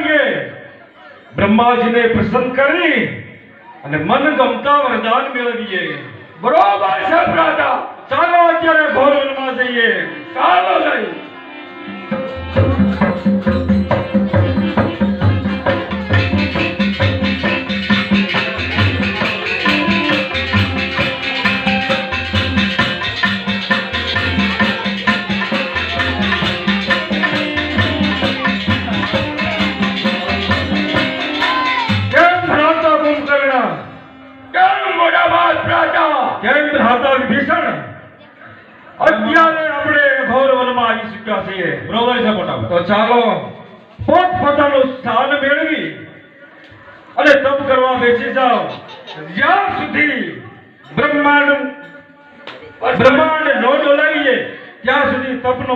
કરીએ, બ્રહ્માજીને પ્રસન્ન કરી અને મન ગમતા વરદાન મેળવીએ. બરોબર છે ભ્રાતા. ચાલો અત્યારે ઘોર વનમાં જઈએ. ચાલો લઈ. કેમ ભ્રાતા વિભીષણ? અત્યારે આપણે ઘોર વનમાં આવી ચૂક્યા છીએ. બરોબર છે મોટા. તો ચાલો પોતપોતાનું સ્થાન મેળવી અને તપ કરવા બેસી જાઓ. જ્યાં સુધી બ્રહ્માંડ નો ડોલાવીએ ત્યાં સુધી તપનો